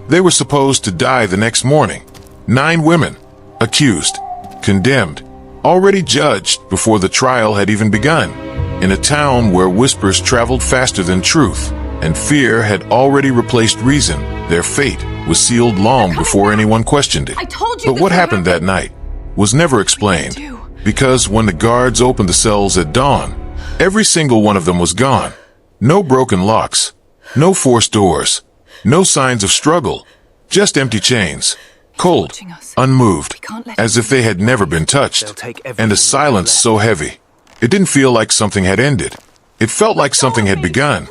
They were supposed to die the next morning. 9 women, accused, condemned, already judged before the trial had even begun. In a town where whispers traveled faster than truth, and fear had already replaced reason, their fate was sealed long before anyone questioned it. But what happened that night was never explained, because when the guards opened the cells at dawn, every single one of them was gone. No broken locks, no forced doors, no signs of struggle, just empty chains, cold, unmoved, as if they had never been touched, and a silence so heavy. It didn't feel like something had ended. It felt like something had begun.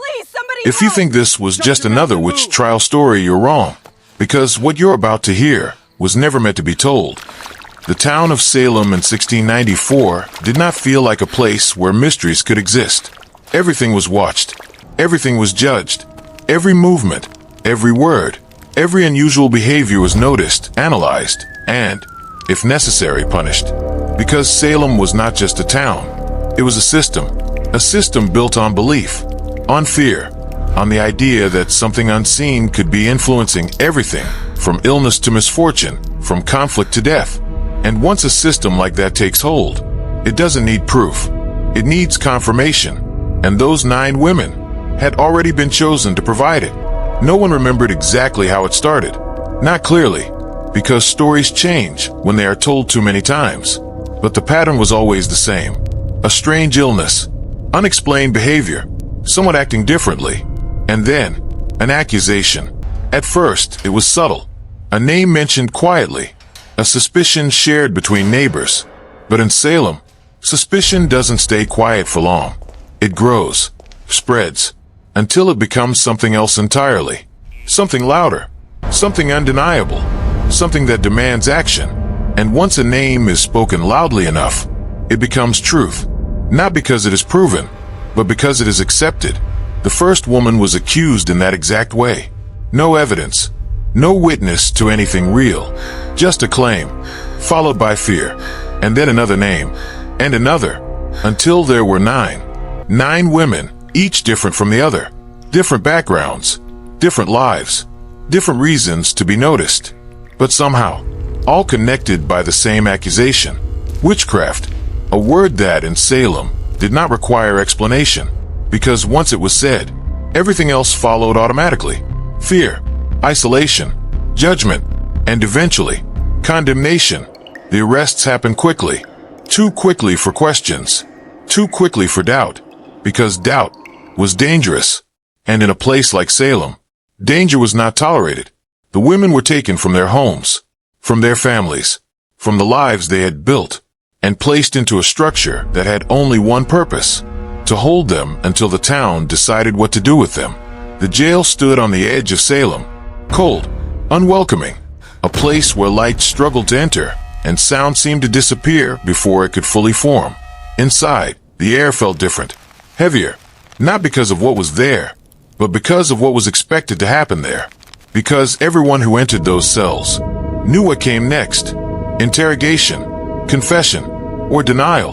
If you think this was just another witch trial story, you're wrong, because what you're about to hear was never meant to be told. The town of Salem in 1694 did not feel like a place where mysteries could exist. Everything was watched. Everything was judged. Every movement, every word, every unusual behavior was noticed, analyzed, and, if necessary, punished. Because Salem was not just a town. It was a system built on belief, on fear, on the idea that something unseen could be influencing everything, from illness to misfortune, from conflict to death. And once a system like that takes hold, it doesn't need proof. It needs confirmation. And those 9 women had already been chosen to provide it. No one remembered exactly how it started. Not clearly, because stories change when they are told too many times. But the pattern was always the same. A strange illness, unexplained behavior, someone acting differently, and then an accusation. At first, it was subtle. A name mentioned quietly, a suspicion shared between neighbors. But in Salem, suspicion doesn't stay quiet for long. It grows, spreads, until it becomes something else entirely. Something louder, something undeniable, something that demands action. And once a name is spoken loudly enough, it becomes truth. Not because it is proven, but because it is accepted. The first woman was accused in that exact way. No evidence, no witness to anything real, just a claim, followed by fear, and then another name, and another, until there were 9. 9 women, each different from the other. Different backgrounds, different lives, different reasons to be noticed. But somehow, all connected by the same accusation. Witchcraft, a word that in Salem did not require explanation, because once it was said, everything else followed automatically. Fear, isolation, judgment, and eventually, condemnation. The arrests happened quickly, too quickly for questions, too quickly for doubt, because doubt was dangerous. And in a place like Salem, danger was not tolerated. The women were taken from their homes, from their families, from the lives they had built, and placed into a structure that had only one purpose: to hold them until the town decided what to do with them. The jail stood on the edge of Salem, cold, unwelcoming, a place where light struggled to enter, and sound seemed to disappear before it could fully form. Inside, the air felt different, heavier, not because of what was there, but because of what was expected to happen there. Because everyone who entered those cells knew what came next: interrogation, confession, or denial.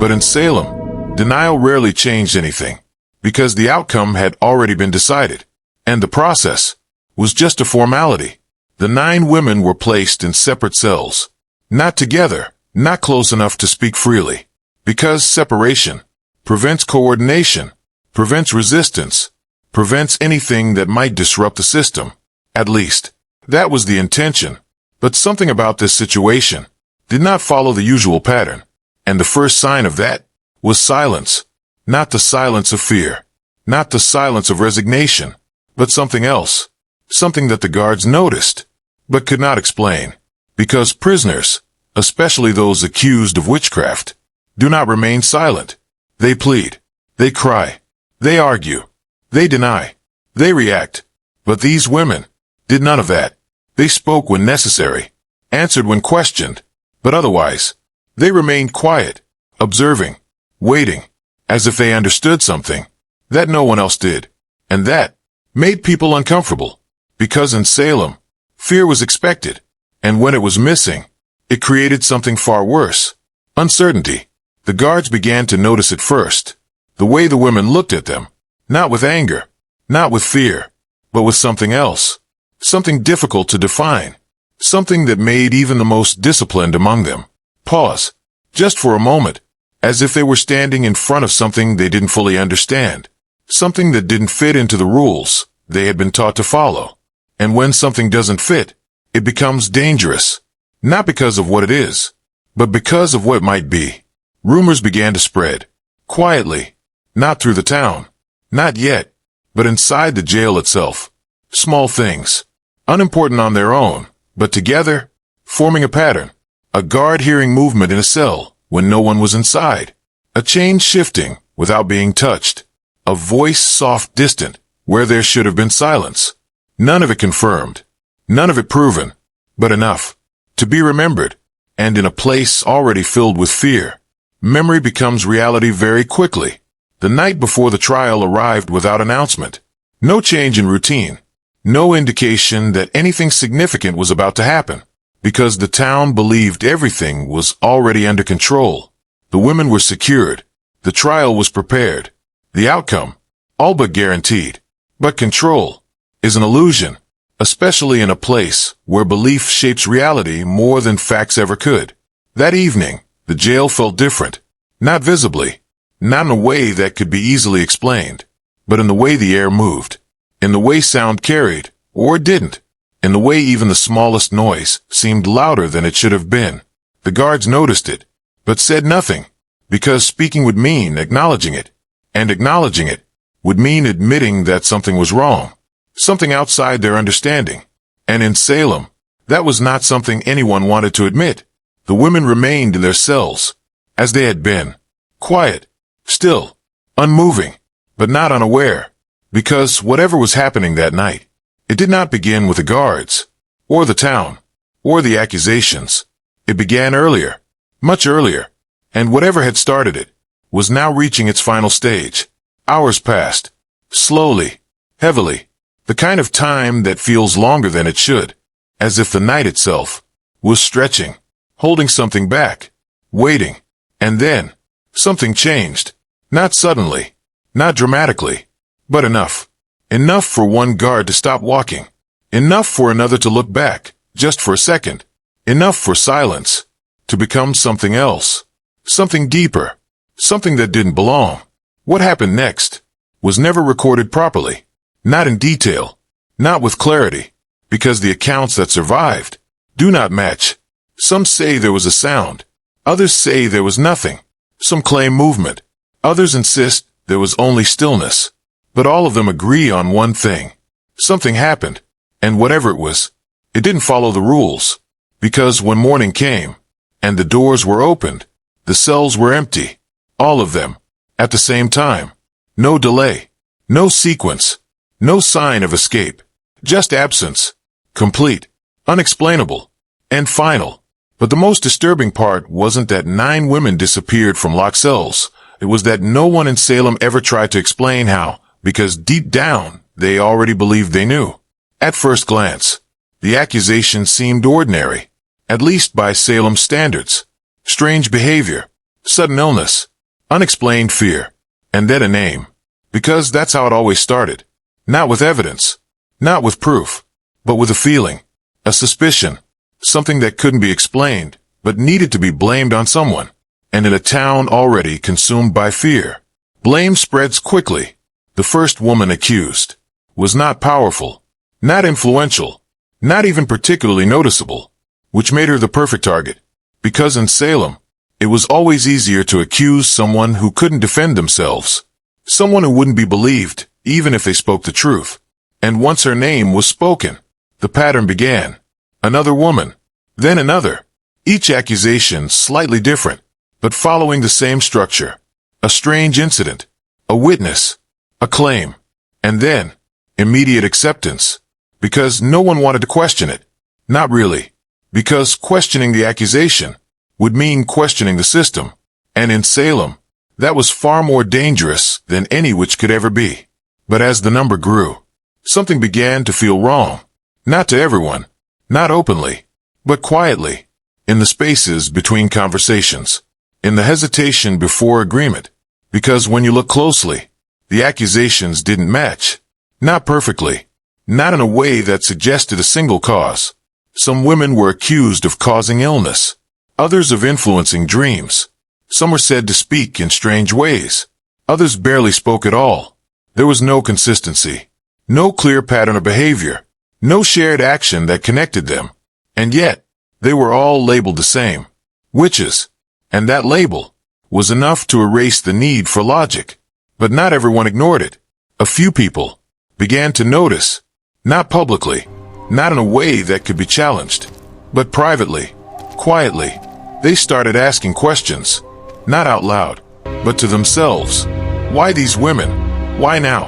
But in Salem, denial rarely changed anything, because the outcome had already been decided, and the process was just a formality. The 9 women were placed in separate cells, not together, not close enough to speak freely, because separation prevents coordination, prevents resistance, prevents anything that might disrupt the system. At least, that was the intention. But something about this situation did not follow the usual pattern, and the first sign of that was silence. Not the silence of fear, not the silence of resignation, but something else, something that the guards noticed, but could not explain. Because prisoners, especially those accused of witchcraft, do not remain silent. They plead, they cry, they argue, they deny, they react. But these women did none of that. They spoke when necessary, answered when questioned, but otherwise, they remained quiet, observing, waiting, as if they understood something that no one else did. And that made people uncomfortable, because in Salem, fear was expected, and when it was missing, it created something far worse: uncertainty. The guards began to notice it first, the way the women looked at them, not with anger, not with fear, but with something else. something difficult to define, something that made even the most disciplined among them pause, just for a moment, as if they were standing in front of something they didn't fully understand, something that didn't fit into the rules they had been taught to follow. And when something doesn't fit, it becomes dangerous, not because of what it is, but because of what it might be. Rumors began to spread, quietly, not through the town, not yet, but inside the jail itself. Small things, unimportant on their own, but together, forming a pattern. A guard hearing movement in a cell when no one was inside. A chain shifting without being touched. A voice soft distant where there should have been silence. None of it confirmed. None of it proven. But enough to be remembered. And in a place already filled with fear, memory becomes reality very quickly. The night before the trial arrived without announcement. No change in routine. No indication that anything significant was about to happen. Because the town believed everything was already under control. The women were secured. The trial was prepared. The outcome, all but guaranteed. But control is an illusion, especially in a place where belief shapes reality more than facts ever could. That evening, the jail felt different. Not visibly, not in a way that could be easily explained, but in the way the air moved, in the way sound carried, or didn't. In the way even the smallest noise seemed louder than it should have been. The guards noticed it, but said nothing, because speaking would mean acknowledging it, and acknowledging it would mean admitting that something was wrong, something outside their understanding. And in Salem, that was not something anyone wanted to admit. The women remained in their cells, as they had been, quiet, still, unmoving, but not unaware, because whatever was happening that night, it did not begin with the guards, or the town, or the accusations. It began earlier, much earlier, and whatever had started it was now reaching its final stage. Hours passed, slowly, heavily, the kind of time that feels longer than it should, as if the night itself was stretching, holding something back, waiting. And then, something changed. Not suddenly, not dramatically, but enough. Enough for one guard to stop walking. Enough for another to look back, just for a second. Enough for silence to become something else. Something deeper. Something that didn't belong. What happened next was never recorded properly. Not in detail. Not with clarity. Because the accounts that survived do not match. Some say there was a sound. Others say there was nothing. Some claim movement. Others insist there was only stillness. But all of them agree on one thing. Something happened, and whatever it was, it didn't follow the rules. Because when morning came, and the doors were opened, the cells were empty. All of them, at the same time. No delay, no sequence, no sign of escape. Just absence. Complete, unexplainable, and final. But the most disturbing part wasn't that 9 women disappeared from locked cells. It was that no one in Salem ever tried to explain how. Because deep down, they already believed they knew. At first glance, the accusation seemed ordinary, at least by Salem standards. Strange behavior, sudden illness, unexplained fear, and then a name. Because that's how it always started. Not with evidence, not with proof, but with a feeling, a suspicion, something that couldn't be explained, but needed to be blamed on someone. And in a town already consumed by fear, blame spreads quickly. The first woman accused was not powerful, not influential, not even particularly noticeable, which made her the perfect target. Because in Salem, it was always easier to accuse someone who couldn't defend themselves, someone who wouldn't be believed, even if they spoke the truth. And once her name was spoken, the pattern began. Another woman, then another, each accusation slightly different, but following the same structure. A strange incident, a witness, a claim, and then immediate acceptance, because no one wanted to question it. Not really, because questioning the accusation would mean questioning the system, and in Salem, that was far more dangerous than any which could ever be. But as the number grew, something began to feel wrong, not to everyone, not openly, but quietly, in the spaces between conversations, in the hesitation before agreement, because when you look closely, the accusations didn't match. Not perfectly, not in a way that suggested a single cause. Some women were accused of causing illness, others of influencing dreams. Some were said to speak in strange ways. Others barely spoke at all. There was no consistency, no clear pattern of behavior, no shared action that connected them. And yet, they were all labeled the same, witches. And that label was enough to erase the need for logic. But not everyone ignored it. A few people began to notice, not publicly, not in a way that could be challenged, but privately, quietly. They started asking questions, not out loud, but to themselves. Why these women? Why now?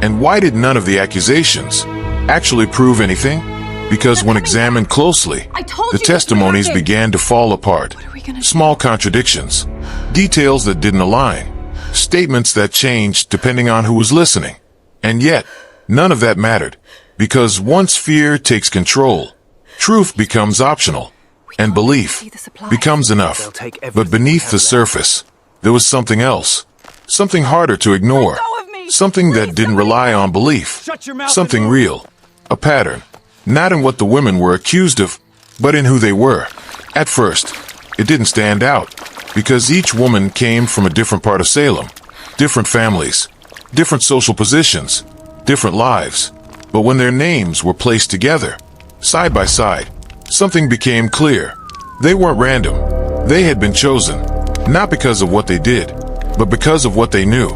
And why did none of the accusations actually prove anything? Because when examined closely, the testimonies began to fall apart. Small contradictions, details that didn't align, statements that changed depending on who was listening. And yet, none of that mattered, because once fear takes control, truth becomes optional, and belief becomes enough. But beneath the surface, there was something else, something harder to ignore, something that didn't rely on belief, something real, a pattern, not in what the women were accused of, but in who they were. At first, it didn't stand out, because each woman came from a different part of Salem, different families, different social positions, different lives. But when their names were placed together, side by side, something became clear. They weren't random. They had been chosen, not because of what they did, but because of what they knew.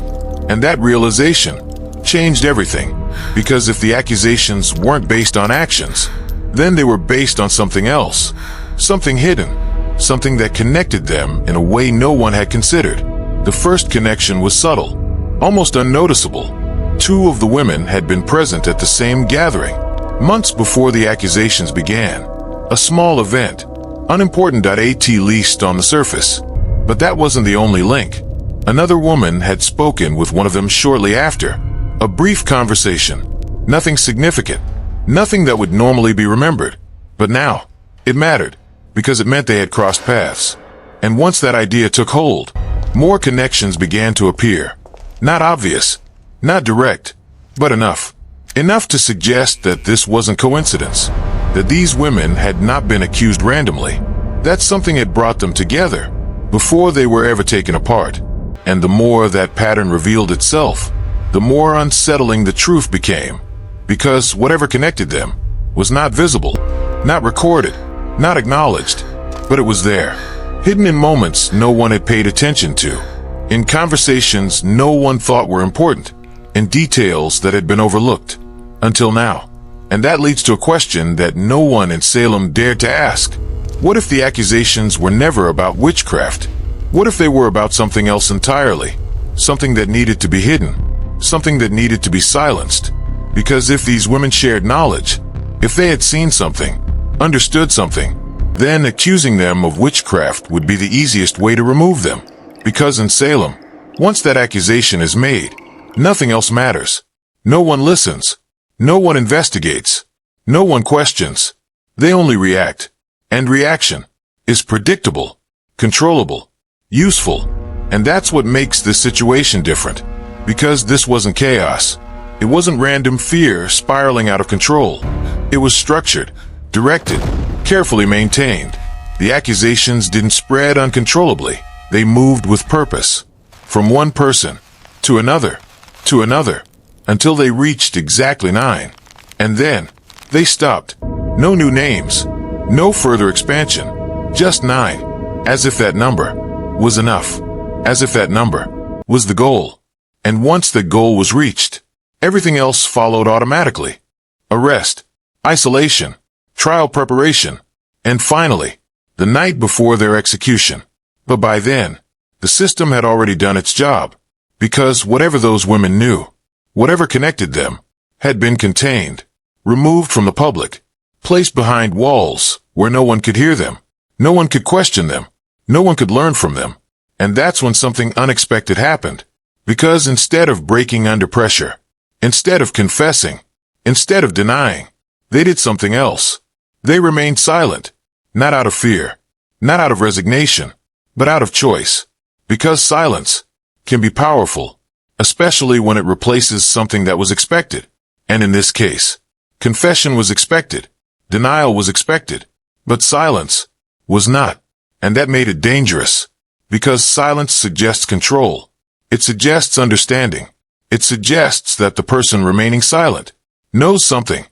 And that realization changed everything, because if the accusations weren't based on actions, then they were based on something else, something hidden, something that connected them in a way no one had considered. The first connection was subtle, almost unnoticeable. Two of the women had been present at the same gathering, months before the accusations began. A small event, unimportant at least on the surface. But that wasn't the only link. Another woman had spoken with one of them shortly after. A brief conversation. Nothing significant. Nothing that would normally be remembered. But now, it mattered, because it meant they had crossed paths. And once that idea took hold, more connections began to appear. Not obvious, not direct, but enough. Enough to suggest that this wasn't coincidence, that these women had not been accused randomly, that something had brought them together before they were ever taken apart. And the more that pattern revealed itself, the more unsettling the truth became, because whatever connected them was not visible, not recorded, not acknowledged, but it was there, hidden in moments no one had paid attention to, in conversations no one thought were important, in details that had been overlooked, until now. And that leads to a question that no one in Salem dared to ask. What if the accusations were never about witchcraft? What if they were about something else entirely? Something that needed to be hidden, something that needed to be silenced? Because if these women shared knowledge, if they had seen something, understood something, then accusing them of witchcraft would be the easiest way to remove them. Because in Salem, once that accusation is made, nothing else matters. No one listens. No one investigates. No one questions. They only react. And reaction is predictable, controllable, useful. And that's what makes this situation different. Because this wasn't chaos. It wasn't random fear spiraling out of control. It was structured, directed, carefully maintained. The accusations didn't spread uncontrollably. They moved with purpose. From one person to another, until they reached exactly 9. And then they stopped. No new names, no further expansion, just 9. As if that number was enough. As if that number was the goal. And once the goal was reached, everything else followed automatically. Arrest, isolation, trial preparation, and finally, the night before their execution. But by then, the system had already done its job, because whatever those women knew, whatever connected them, had been contained, removed from the public, placed behind walls where no one could hear them, no one could question them, no one could learn from them. And that's when something unexpected happened, because instead of breaking under pressure, instead of confessing, instead of denying, they did something else. They remained silent, not out of fear, not out of resignation, but out of choice. Because silence can be powerful, especially when it replaces something that was expected. And in this case, Confession was expected. Denial was expected. But silence was not. And that made it dangerous. Because silence suggests control. It suggests understanding. It suggests that the person remaining silent knows something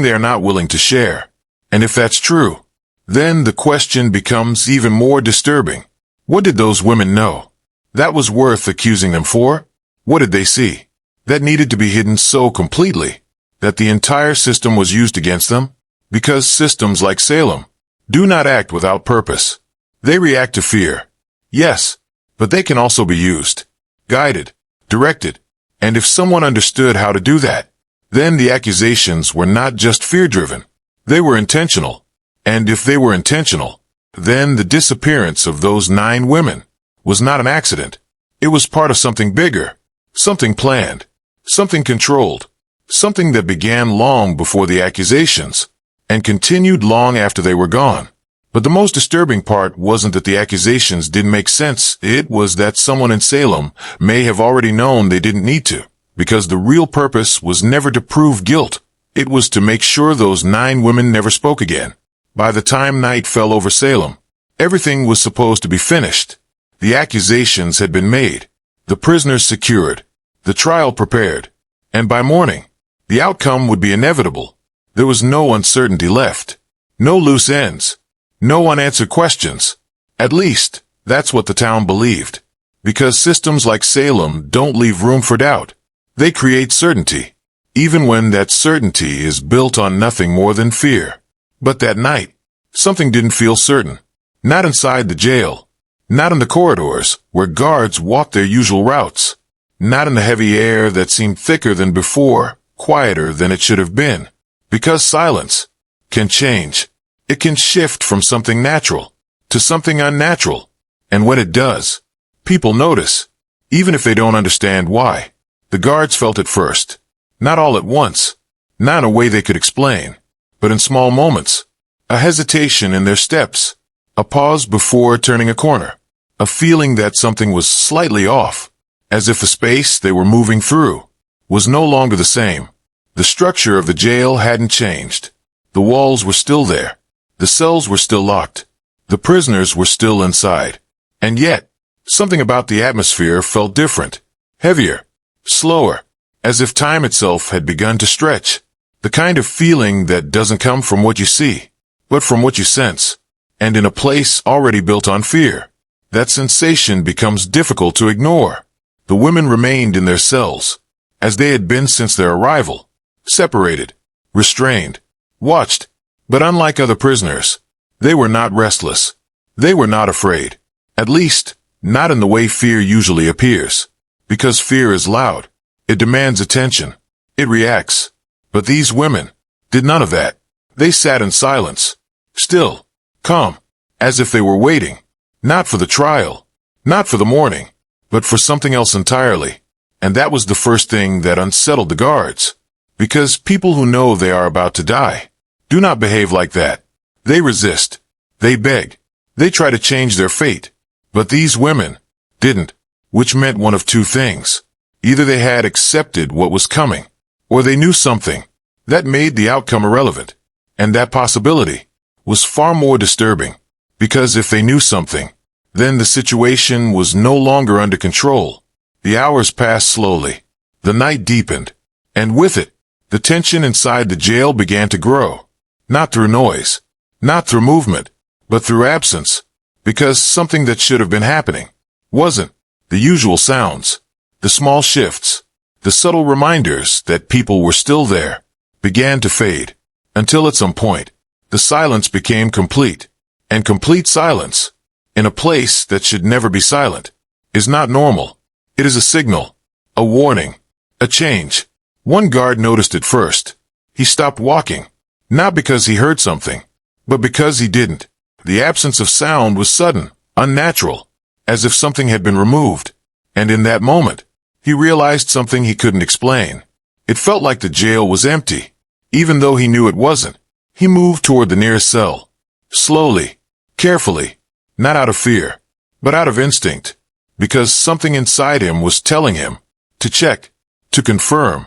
they are not willing to share. And if that's true, then the question becomes even more disturbing. What did those women know that was worth accusing them for? What did they see that needed to be hidden so completely that the entire system was used against them? Because systems like Salem do not act without purpose. They react to fear. Yes, but they can also be used, guided, directed. And if someone understood how to do that, then the accusations were not just fear-driven. They were intentional. And if they were intentional, then the disappearance of those 9 women was not an accident. It was part of something bigger, something planned, something controlled, something that began long before the accusations and continued long after they were gone. But the most disturbing part wasn't that the accusations didn't make sense. It was that someone in Salem may have already known they didn't need to, because the real purpose was never to prove guilt. It was to make sure those 9 women never spoke again. By the time night fell over Salem, everything was supposed to be finished. The accusations had been made, the prisoners secured, the trial prepared, and by morning, the outcome would be inevitable. There was no uncertainty left, no loose ends, no unanswered questions. At least, that's what the town believed. Because systems like Salem don't leave room for doubt. They create certainty, even when that certainty is built on nothing more than fear. But that night, something didn't feel certain. Not inside the jail. Not in the corridors, where guards walked their usual routes. Not in the heavy air that seemed thicker than before, quieter than it should have been. Because silence can change. It can shift from something natural to something unnatural. And when it does, people notice, even if they don't understand why. The guards felt it first. Not all at once. Not in a way they could explain. But in small moments. A hesitation in their steps. A pause before turning a corner. A feeling that something was slightly off. As if the space they were moving through was no longer the same. The structure of the jail hadn't changed. The walls were still there. The cells were still locked. The prisoners were still inside. And yet, something about the atmosphere felt different. Heavier. Slower. As if time itself had begun to stretch. The kind of feeling that doesn't come from what you see, but from what you sense. And in a place already built on fear, that sensation becomes difficult to ignore. The women remained in their cells, as they had been since their arrival. Separated. Restrained. Watched. But unlike other prisoners, they were not restless. They were not afraid. At least, not in the way fear usually appears. Because fear is loud. It demands attention. It reacts. But these women did none of that. They sat in silence. Still. Calm. As if they were waiting. Not for the trial. Not for the morning. But for something else entirely. And that was the first thing that unsettled the guards. Because people who know they are about to die do not behave like that. They resist. They beg. They try to change their fate. But these women didn't. Which meant one of two things. Either they had accepted what was coming, or they knew something that made the outcome irrelevant. And that possibility was far more disturbing. Because if they knew something, then the situation was no longer under control. The hours passed slowly. The night deepened. And with it, the tension inside the jail began to grow. Not through noise, not through movement, but through absence. Because something that should have been happening wasn't. The usual sounds, the small shifts, the subtle reminders that people were still there, began to fade. Until at some point, the silence became complete. And complete silence, in a place that should never be silent, is not normal. It is a signal, a warning, a change. One guard noticed it first. He stopped walking. Not because he heard something, but because he didn't. The absence of sound was sudden, unnatural, as if something had been removed. And in that moment, he realized something he couldn't explain. It felt like the jail was empty. Even though he knew it wasn't, he moved toward the nearest cell. Slowly, carefully, not out of fear, but out of instinct. Because something inside him was telling him to check, to confirm,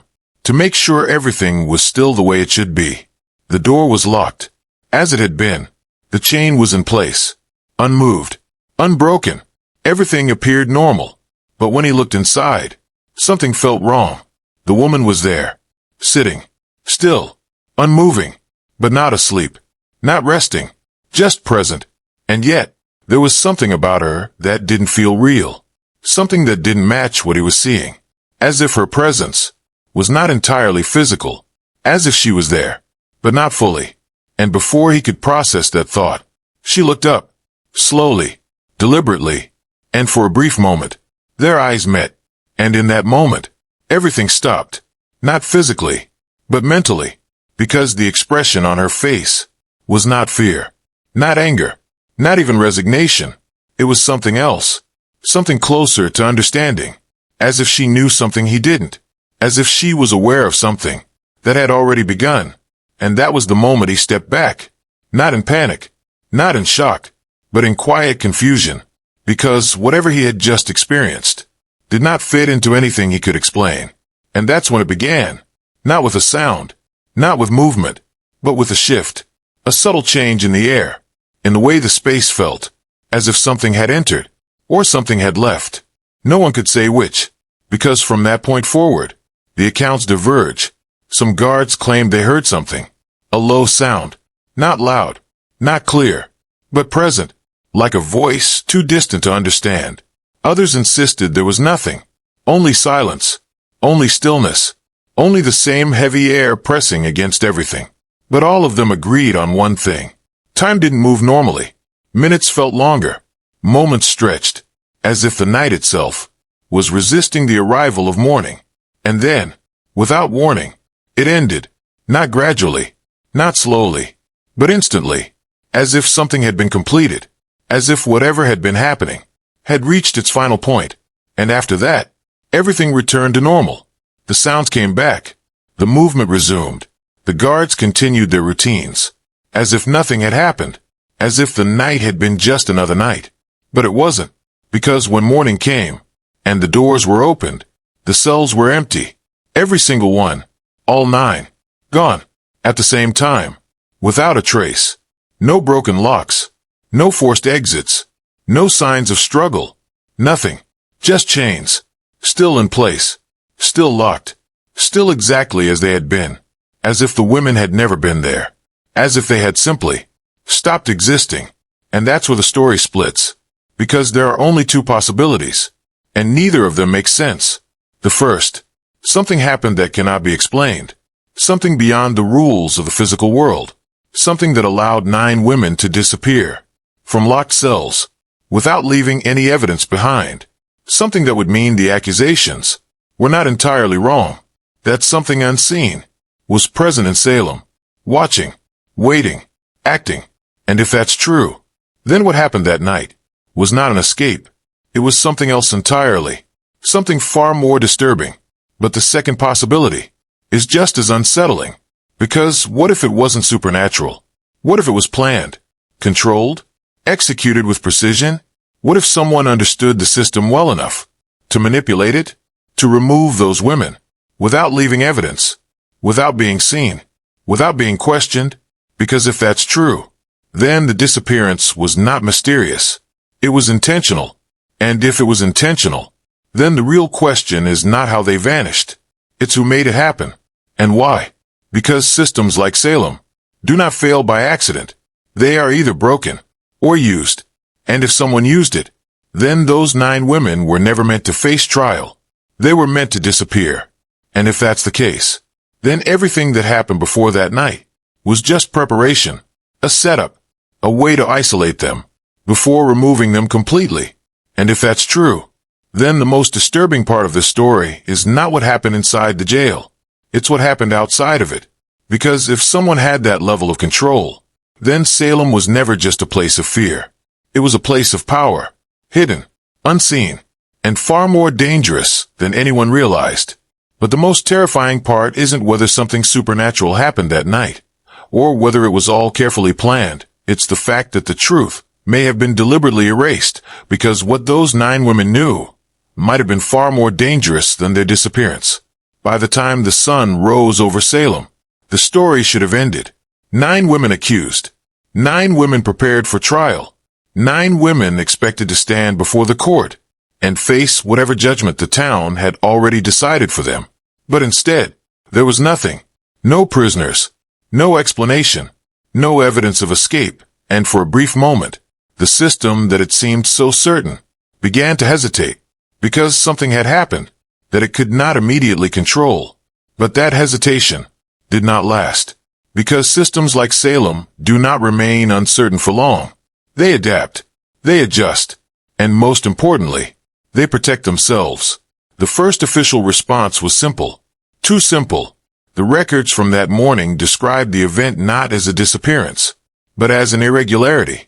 to make sure everything was still the way it should be. The door was locked, as it had been. The chain was in place, unmoved, unbroken. Everything appeared normal. But when he looked inside, something felt wrong. The woman was there, sitting, still, unmoving, but not asleep, not resting, just present. And yet, there was something about her that didn't feel real, something that didn't match what he was seeing, as if her presence was not entirely physical, as if she was there, but not fully. And before he could process that thought, she looked up, slowly, deliberately, and for a brief moment, their eyes met. And in that moment, everything stopped, not physically, but mentally, because the expression on her face was not fear, not anger, not even resignation. It was something else, something closer to understanding, as if she knew something he didn't, as if she was aware of something that had already begun. And that was the moment he stepped back, not in panic, not in shock, but in quiet confusion, because whatever he had just experienced did not fit into anything he could explain. And that's when it began, not with a sound, not with movement, but with a shift, a subtle change in the air, in the way the space felt, as if something had entered, or something had left. No one could say which, because from that point forward, the accounts diverge. Some guards claimed they heard something, a low sound, not loud, not clear, but present, like a voice too distant to understand. Others insisted there was nothing, only silence, only stillness, only the same heavy air pressing against everything. But all of them agreed on one thing. Time didn't move normally. Minutes felt longer, moments stretched, as if the night itself was resisting the arrival of morning. And then, without warning, it ended, not gradually, not slowly, but instantly, as if something had been completed, as if whatever had been happening had reached its final point. And after that, everything returned to normal. The sounds came back, the movement resumed, the guards continued their routines, as if nothing had happened, as if the night had been just another night. But it wasn't, because when morning came, and the doors were opened, the cells were empty, every single one. All 9. Gone. At the same time. Without a trace. No broken locks. No forced exits. No signs of struggle. Nothing. Just chains. Still in place. Still locked. Still exactly as they had been. As if the women had never been there. As if they had simply stopped existing. And that's where the story splits. Because there are only 2 possibilities. And neither of them makes sense. The first. Something happened that cannot be explained. Something beyond the rules of the physical world. Something that allowed 9 women to disappear from locked cells without leaving any evidence behind. Something that would mean the accusations were not entirely wrong. That something unseen was present in Salem, watching, waiting, acting. And if that's true, then what happened that night was not an escape. It was something else entirely, something far more disturbing. But the second possibility is just as unsettling. Because what if it wasn't supernatural? What if it was planned, controlled, executed with precision? What if someone understood the system well enough to manipulate it, to remove those women, without leaving evidence, without being seen, without being questioned? Because if that's true, then the disappearance was not mysterious. It was intentional. And if it was intentional, then the real question is not how they vanished. It's who made it happen. And why? Because systems like Salem do not fail by accident. They are either broken or used. And if someone used it, then those 9 women were never meant to face trial. They were meant to disappear. And if that's the case, then everything that happened before that night was just preparation, a setup, a way to isolate them before removing them completely. And if that's true, then the most disturbing part of this story is not what happened inside the jail. It's what happened outside of it. Because if someone had that level of control, then Salem was never just a place of fear. It was a place of power, hidden, unseen, and far more dangerous than anyone realized. But the most terrifying part isn't whether something supernatural happened that night, or whether it was all carefully planned. It's the fact that the truth may have been deliberately erased, because what those 9 women knew might have been far more dangerous than their disappearance. By the time the sun rose over Salem, the story should have ended. 9 women accused. 9 women prepared for trial. 9 women expected to stand before the court and face whatever judgment the town had already decided for them. But instead, there was nothing. No prisoners. No explanation. No evidence of escape. And for a brief moment, the system that had seemed so certain began to hesitate because something had happened that it could not immediately control. But that hesitation did not last, because systems like Salem do not remain uncertain for long. They adapt, they adjust, and most importantly, they protect themselves. The first official response was simple. Too simple. The records from that morning described the event not as a disappearance, but as an irregularity.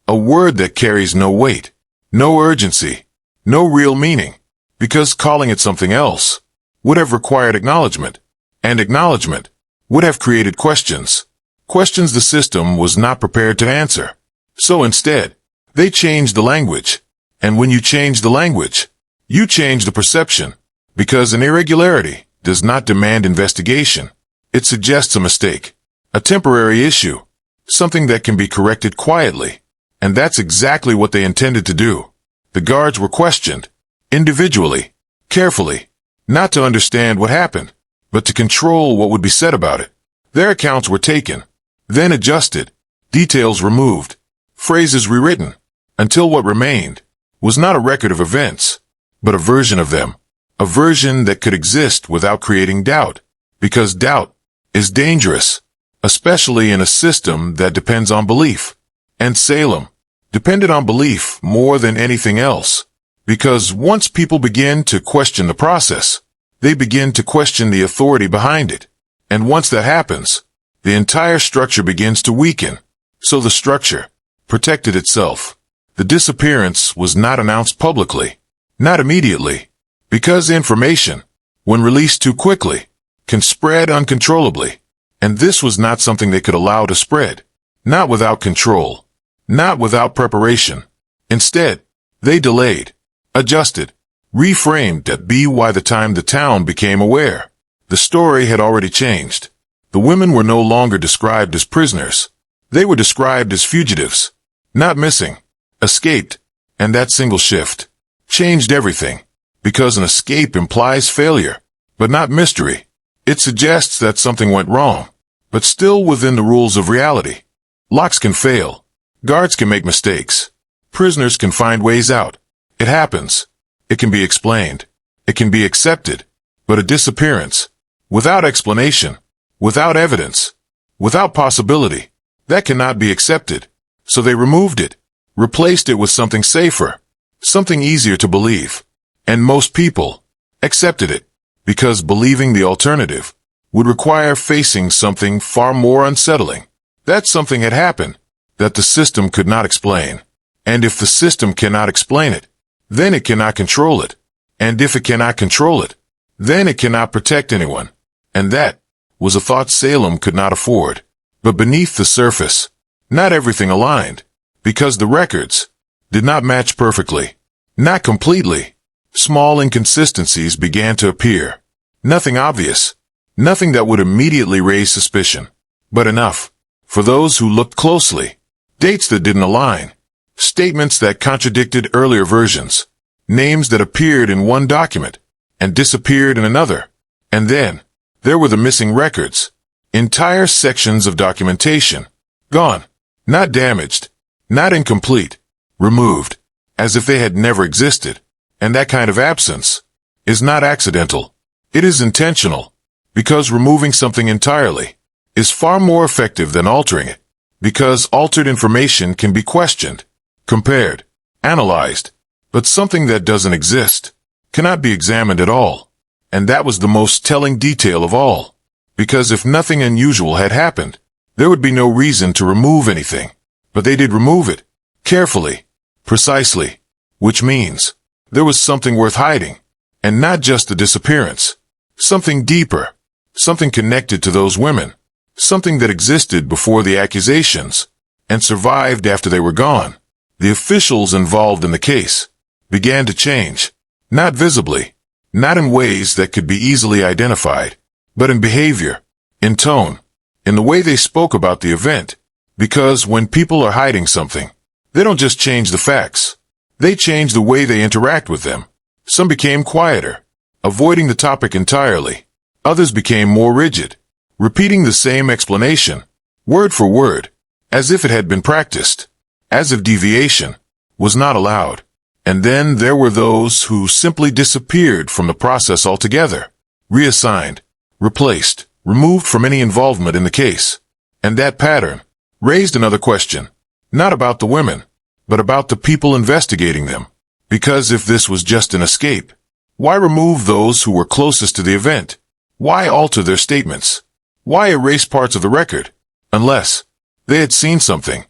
A word that carries no weight, no urgency, no real meaning, because calling it something else would have required acknowledgement, and acknowledgement would have created questions. Questions the system was not prepared to answer. So instead, they changed the language. And when you change the language, you change the perception, because an irregularity does not demand investigation. It suggests a mistake, a temporary issue, something that can be corrected quietly. And that's exactly what they intended to do. The guards were questioned, individually, carefully, not to understand what happened, but to control what would be said about it. Their accounts were taken, then adjusted, details removed, phrases rewritten, until what remained was not a record of events, but a version of them, a version that could exist without creating doubt, because doubt is dangerous, especially in a system that depends on belief. And Salem depended on belief more than anything else, because once people begin to question the process, they begin to question the authority behind it. And once that happens, the entire structure begins to weaken. So the structure protected itself. The disappearance was not announced publicly, not immediately, because information, when released too quickly, can spread uncontrollably. And this was not something they could allow to spread, not without control, not without preparation. Instead, they delayed, adjusted, reframed that by the time the town became aware, the story had already changed. The women were no longer described as prisoners. They were described as fugitives, not missing, escaped, and that single shift changed everything, because an escape implies failure, but not mystery. It suggests that something went wrong, but still within the rules of reality. Locks can fail. Guards can make mistakes. Prisoners can find ways out. It happens. It can be explained. It can be accepted. But a disappearance, without explanation, without evidence, without possibility, that cannot be accepted. So they removed it, replaced it with something safer, something easier to believe. And most people accepted it, because believing the alternative would require facing something far more unsettling. That something had happened that the system could not explain. And if the system cannot explain it, then it cannot control it. And if it cannot control it, then it cannot protect anyone. And that was a thought Salem could not afford. But beneath the surface, not everything aligned, because the records did not match perfectly. Not completely. Small inconsistencies began to appear. Nothing obvious. Nothing that would immediately raise suspicion. But enough for those who looked closely. Dates that didn't align. Statements that contradicted earlier versions. Names that appeared in one document and disappeared in another. And then, there were the missing records. Entire sections of documentation. Gone. Not damaged. Not incomplete. Removed. As if they had never existed. And that kind of absence is not accidental. It is intentional. Because removing something entirely is far more effective than altering it. Because altered information can be questioned, compared, analyzed. But something that doesn't exist cannot be examined at all. And that was the most telling detail of all. Because if nothing unusual had happened, there would be no reason to remove anything. But they did remove it, carefully, precisely, which means there was something worth hiding, and not just the disappearance. Something deeper, something connected to those women, something that existed before the accusations, and survived after they were gone. The officials involved in the case began to change, not visibly, not in ways that could be easily identified, but in behavior, in tone, in the way they spoke about the event. Because when people are hiding something, they don't just change the facts. They change the way they interact with them. Some became quieter, avoiding the topic entirely. Others became more rigid, repeating the same explanation, word for word, as if it had been practiced, as if deviation was not allowed. And then there were those who simply disappeared from the process altogether, reassigned, replaced, removed from any involvement in the case. And that pattern raised another question, not about the women, but about the people investigating them. Because if this was just an escape, why remove those who were closest to the event? Why alter their statements? Why erase parts of the record? Unless they had seen something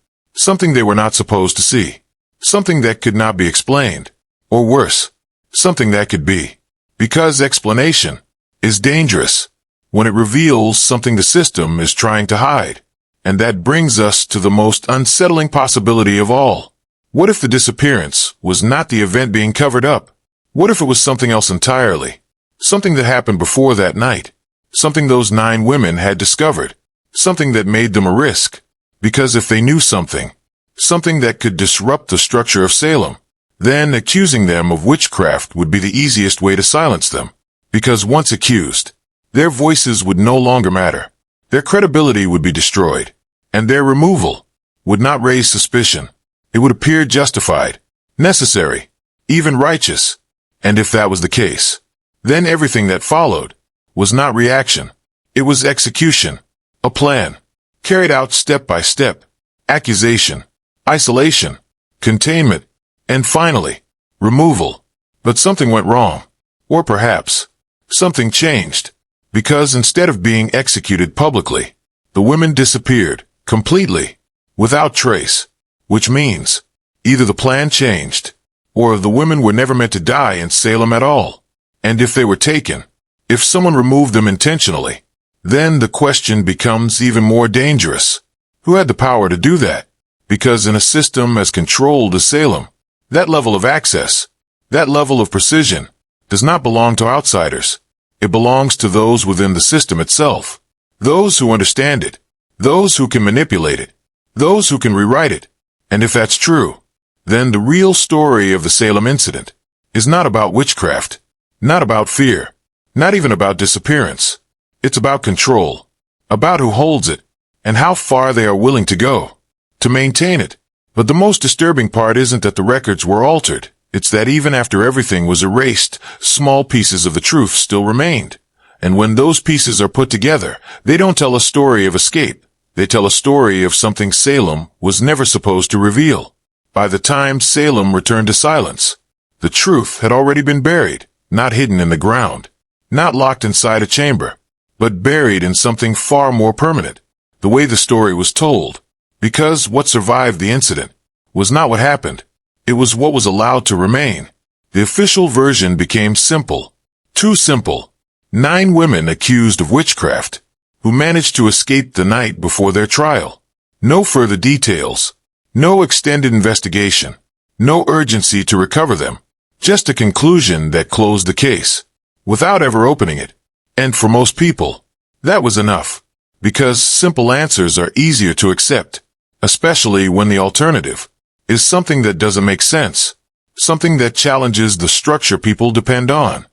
they were not supposed to see, something that could not be explained, or worse, something that could be. Because explanation is dangerous when it reveals something the system is trying to hide. And that brings us to the most unsettling possibility of all. What if the disappearance was not the event being covered up? What if it was something else entirely? Something that happened before that night. Something those 9 women had discovered. Something that made them a risk. Because if they knew something that could disrupt the structure of Salem, then accusing them of witchcraft would be the easiest way to silence them. Because once accused, their voices would no longer matter. Their credibility would be destroyed, and their removal would not raise suspicion. It would appear justified, necessary, even righteous. And if that was the case, then everything that followed was not reaction. It was execution, a plan, carried out step by step, accusation, isolation, containment, and finally, removal. But something went wrong. Or perhaps, something changed. Because instead of being executed publicly, the women disappeared, completely, without trace. Which means, either the plan changed, or the women were never meant to die in Salem at all. And if they were taken, if someone removed them intentionally, then the question becomes even more dangerous. Who had the power to do that? Because in a system as controlled as Salem, that level of access, that level of precision, does not belong to outsiders. It belongs to those within the system itself. Those who understand it. Those who can manipulate it. Those who can rewrite it. And if that's true, then the real story of the Salem incident is not about witchcraft, not about fear, not even about disappearance. It's about control, about who holds it, and how far they are willing to go to maintain it. But the most disturbing part isn't that the records were altered. It's that even after everything was erased, small pieces of the truth still remained. And when those pieces are put together, they don't tell a story of escape. They tell a story of something Salem was never supposed to reveal. By the time Salem returned to silence, the truth had already been buried, not hidden in the ground, not locked inside a chamber, but buried in something far more permanent, the way the story was told. Because what survived the incident was not what happened. It was what was allowed to remain. The official version became simple. Too simple. 9 women accused of witchcraft, who managed to escape the night before their trial. No further details. No extended investigation. No urgency to recover them. Just a conclusion that closed the case, without ever opening it. And for most people, that was enough. Because simple answers are easier to accept, especially when the alternative is something that doesn't make sense, something that challenges the structure people depend on,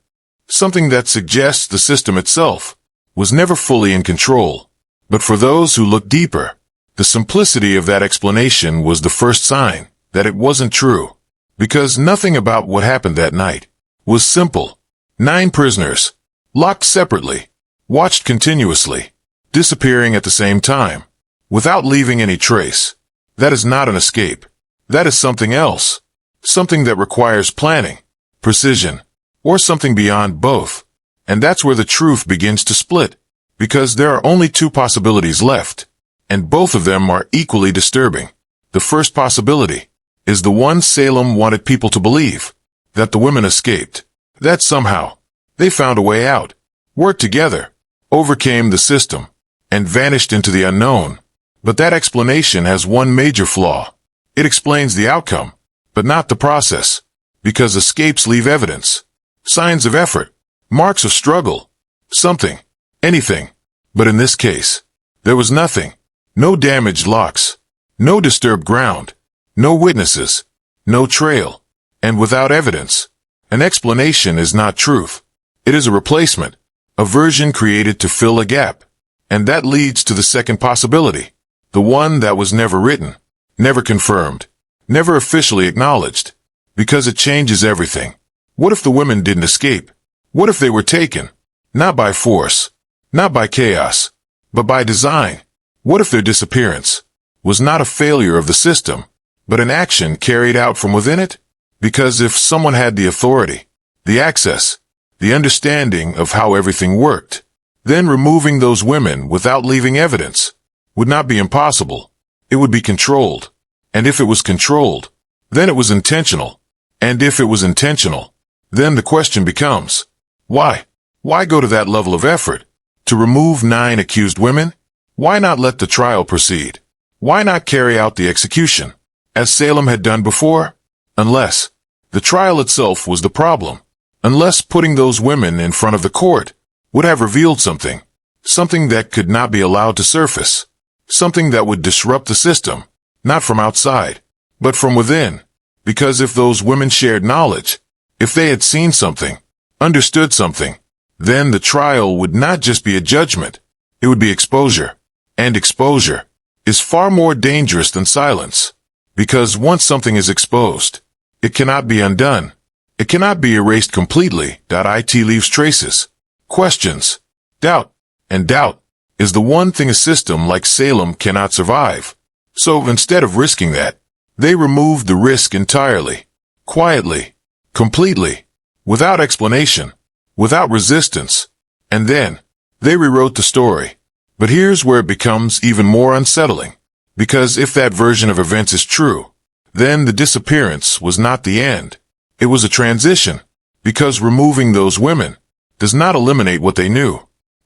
something that suggests the system itself was never fully in control. But for those who look deeper, the simplicity of that explanation was the first sign that it wasn't true. Because nothing about what happened that night was simple. 9 prisoners, locked separately, watched continuously, disappearing at the same time, without leaving any trace. That is not an escape. That is something else. Something that requires planning, precision, or something beyond both. And that's where the truth begins to split. Because there are only 2 possibilities left, and both of them are equally disturbing. The first possibility is the one Salem wanted people to believe, that the women escaped, that somehow they found a way out, worked together, overcame the system, and vanished into the unknown. But that explanation has one major flaw. It explains the outcome, but not the process, because escapes leave evidence, signs of effort, marks of struggle, something, anything. But in this case, there was nothing. No damaged locks, no disturbed ground, no witnesses, no trail. And without evidence, an explanation is not truth. It is a replacement, a version created to fill a gap. And that leads to the second possibility, the one that was never written, never confirmed, never officially acknowledged, because it changes everything. What if the women didn't escape? What if they were taken? Not by force, not by chaos, but by design. What if their disappearance was not a failure of the system, but an action carried out from within it? Because if someone had the authority, the access, the understanding of how everything worked, then removing those women without leaving evidence would not be impossible. It would be controlled. And if it was controlled, then it was intentional. And if it was intentional, then the question becomes, why? Why go to that level of effort? To remove 9 accused women? Why not let the trial proceed? Why not carry out the execution, as Salem had done before? Unless the trial itself was the problem. Unless putting those women in front of the court would have revealed something. Something that could not be allowed to surface. Something that would disrupt the system, not from outside, but from within. Because if those women shared knowledge, if they had seen something, understood something, then the trial would not just be a judgment, it would be exposure. And exposure is far more dangerous than silence. Because once something is exposed, it cannot be undone. It cannot be erased completely. It leaves traces, questions, doubt, and doubt is the one thing a system like Salem cannot survive. So instead of risking that, they removed the risk entirely, quietly, completely, without explanation, without resistance, and then they rewrote the story. But here's where it becomes even more unsettling, because if that version of events is true, then the disappearance was not the end. It was a transition, because removing those women does not eliminate what they knew.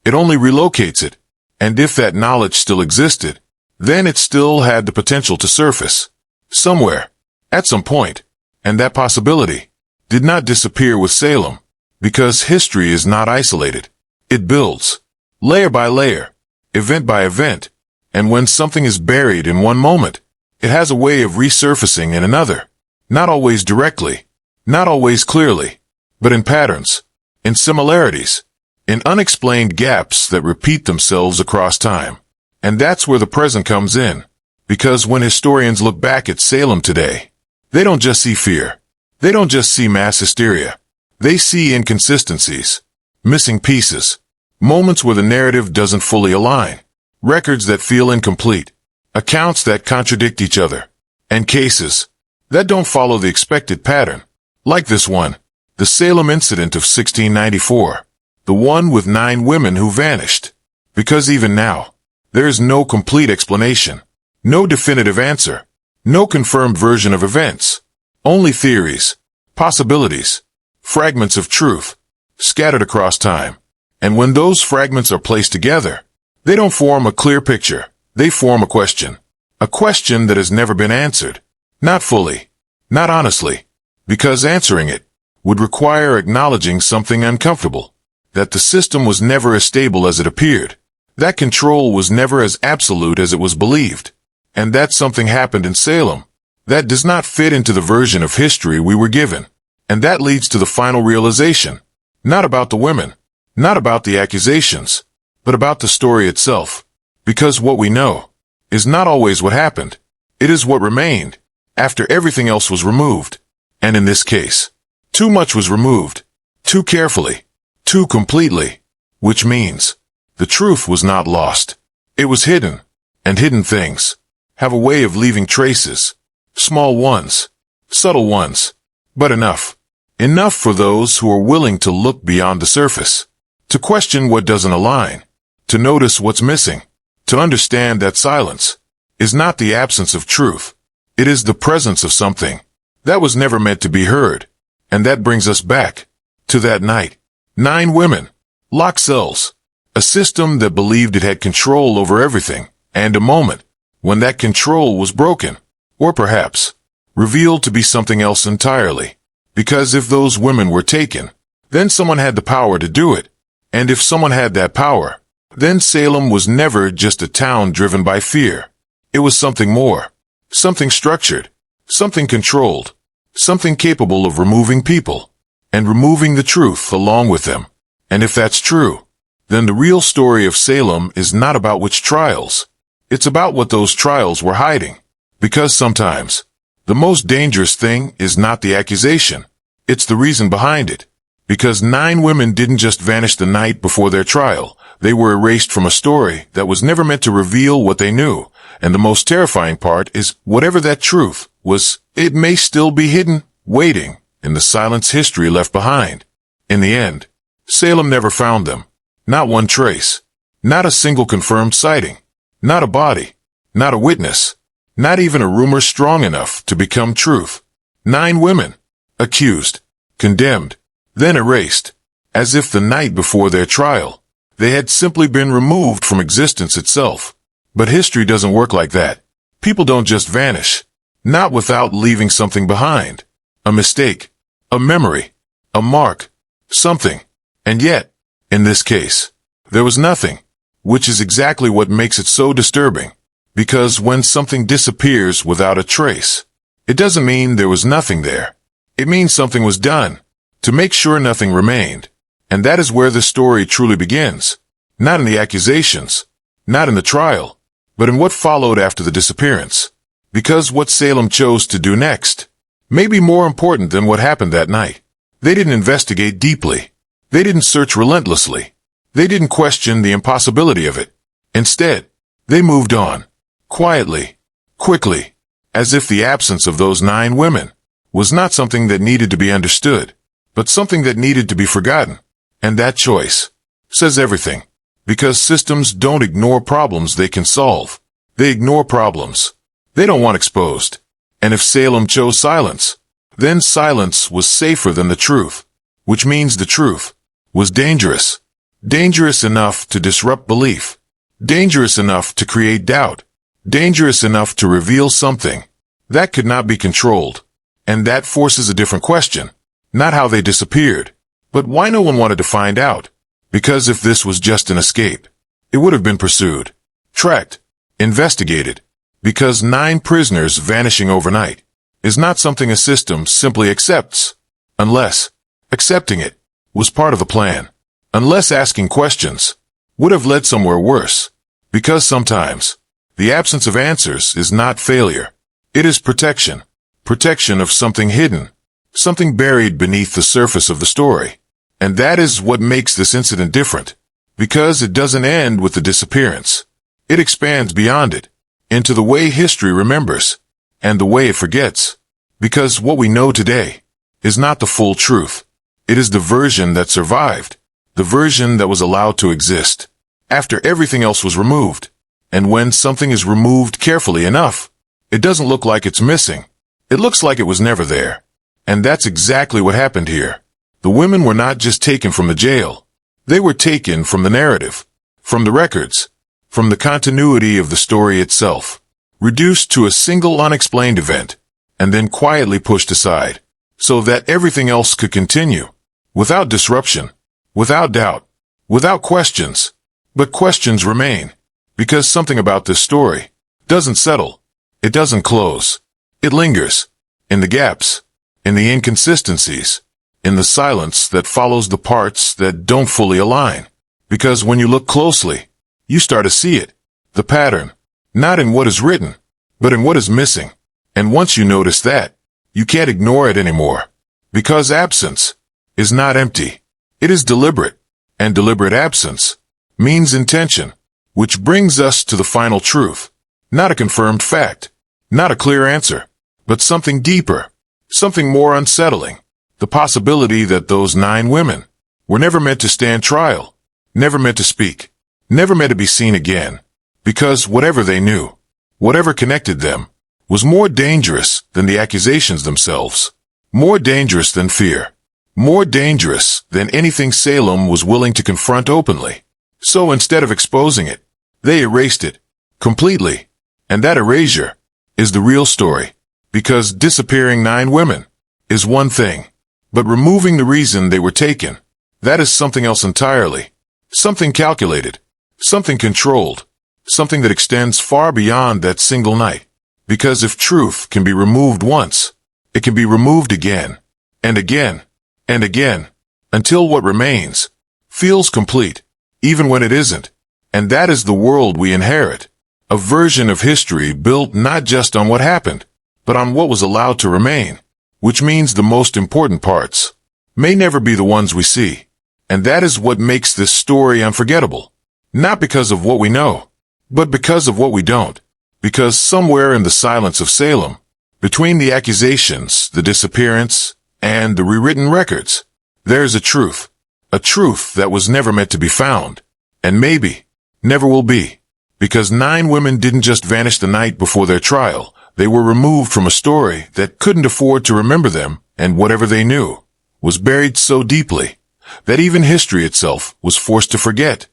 It only relocates it, and if that knowledge still existed, then it still had the potential to surface, somewhere, at some point, and that possibility did not disappear with Salem, because history is not isolated. It builds, layer by layer, event by event, and when something is buried in one moment, it has a way of resurfacing in another, not always directly, not always clearly, but in patterns, in similarities, in unexplained gaps that repeat themselves across time. And that's where the present comes in, because when historians look back at Salem today, they don't just see fear, they don't just see mass hysteria, they see inconsistencies, missing pieces, moments where the narrative doesn't fully align, records that feel incomplete, accounts that contradict each other, and cases that don't follow the expected pattern. Like this one, the Salem incident of 1694, the one with 9 women who vanished. Because even now, there is no complete explanation, no definitive answer, no confirmed version of events, only theories, possibilities, fragments of truth, scattered across time. And when those fragments are placed together, they don't form a clear picture, they form a question that has never been answered, not fully, not honestly, because answering it would require acknowledging something uncomfortable, that the system was never as stable as it appeared, that control was never as absolute as it was believed, and that something happened in Salem that does not fit into the version of history we were given. And that leads to the final realization, not about the women, not about the accusations, but about the story itself. Because what we know is not always what happened. It is what remained after everything else was removed. And in this case, too much was removed, too carefully, too completely, which means the truth was not lost. It was hidden, and hidden things have a way of leaving traces, small ones, subtle ones, but enough. Enough for those who are willing to look beyond the surface, to question what doesn't align, to notice what's missing, to understand that silence is not the absence of truth. It is the presence of something that was never meant to be heard. And that brings us back to that night. 9 women, locked cells, a system that believed it had control over everything, and a moment when that control was broken, or perhaps revealed to be something else entirely. Because if those women were taken, then someone had the power to do it. And if someone had that power, then Salem was never just a town driven by fear. It was something more. Something structured. Something controlled. Something capable of removing people. And removing the truth along with them. And if that's true, then the real story of Salem is not about which trials. It's about what those trials were hiding. Because sometimes, the most dangerous thing is not the accusation. It's the reason behind it. Because 9 women didn't just vanish the night before their trial. They were erased from a story that was never meant to reveal what they knew. And the most terrifying part is whatever that truth was, it may still be hidden, waiting, in the silence history left behind. In the end, Salem never found them. Not one trace. Not a single confirmed sighting. Not a body. Not a witness. Not even a rumor strong enough to become truth. 9 women. Accused. Condemned. Then erased. As if the night before their trial, they had simply been removed from existence itself. But history doesn't work like that. People don't just vanish. Not without leaving something behind. A mistake. A memory. A mark. Something. And yet, in this case, there was nothing. Which is exactly what makes it so disturbing. Because when something disappears without a trace, it doesn't mean there was nothing there. It means something was done to make sure nothing remained. And that is where the story truly begins. Not in the accusations, not in the trial, but in what followed after the disappearance. Because what Salem chose to do next may be more important than what happened that night. They didn't investigate deeply. They didn't search relentlessly. They didn't question the impossibility of it. Instead, they moved on. Quietly. Quickly. As if the absence of those 9 women was not something that needed to be understood, but something that needed to be forgotten. And that choice says everything. Because systems don't ignore problems they can solve. They ignore problems they don't want exposed. And if Salem chose silence, then silence was safer than the truth. Which means the truth was dangerous. Dangerous enough to disrupt belief. Dangerous enough to create doubt. Dangerous enough to reveal something that could not be controlled. And that forces a different question. Not how they disappeared, but why no one wanted to find out. Because if this was just an escape, it would have been pursued, tracked, investigated. Because 9 prisoners vanishing overnight is not something a system simply accepts. Unless accepting it was part of the plan. Unless asking questions would have led somewhere worse. Because sometimes the absence of answers is not failure. It is protection. Protection of something hidden. Something buried beneath the surface of the story. And that is what makes this incident different. Because it doesn't end with the disappearance. It expands beyond it. Into the way history remembers. And the way it forgets. Because what we know today is not the full truth. It is the version that survived. The version that was allowed to exist. After everything else was removed. And when something is removed carefully enough, it doesn't look like it's missing. It looks like it was never there. And that's exactly what happened here. The women were not just taken from the jail. They were taken from the narrative, from the records, from the continuity of the story itself, reduced to a single unexplained event, and then quietly pushed aside, so that everything else could continue, without disruption, without doubt, without questions. But questions remain, because something about this story doesn't settle. It doesn't close. It lingers, in the gaps, in the inconsistencies, in the silence that follows the parts that don't fully align. Because when you look closely, you start to see it, the pattern, not in what is written, but in what is missing. And once you notice that, you can't ignore it anymore. Because absence is not empty. It is deliberate, and deliberate absence means intention, which brings us to the final truth. Not a confirmed fact, not a clear answer, but something deeper, something more unsettling. The possibility that those 9 women were never meant to stand trial, never meant to speak, never meant to be seen again. Because whatever they knew, whatever connected them, was more dangerous than the accusations themselves, more dangerous than fear, more dangerous than anything Salem was willing to confront openly. So instead of exposing it, they erased it completely. And that erasure is the real story. Because disappearing 9 women is one thing. But removing the reason they were taken, that is something else entirely. Something calculated, something controlled, something that extends far beyond that single night. Because if truth can be removed once, it can be removed again, and again, and again, until what remains feels complete, even when it isn't. And that is the world we inherit. A version of history built not just on what happened, but on what was allowed to remain, which means the most important parts may never be the ones we see. And that is what makes this story unforgettable. Not because of what we know, but because of what we don't. Because somewhere in the silence of Salem, between the accusations, the disappearance, and the rewritten records, there's a truth that was never meant to be found, and maybe never will be. Because 9 women didn't just vanish the night before their trial, they were removed from a story that couldn't afford to remember them, and whatever they knew was buried so deeply that even history itself was forced to forget.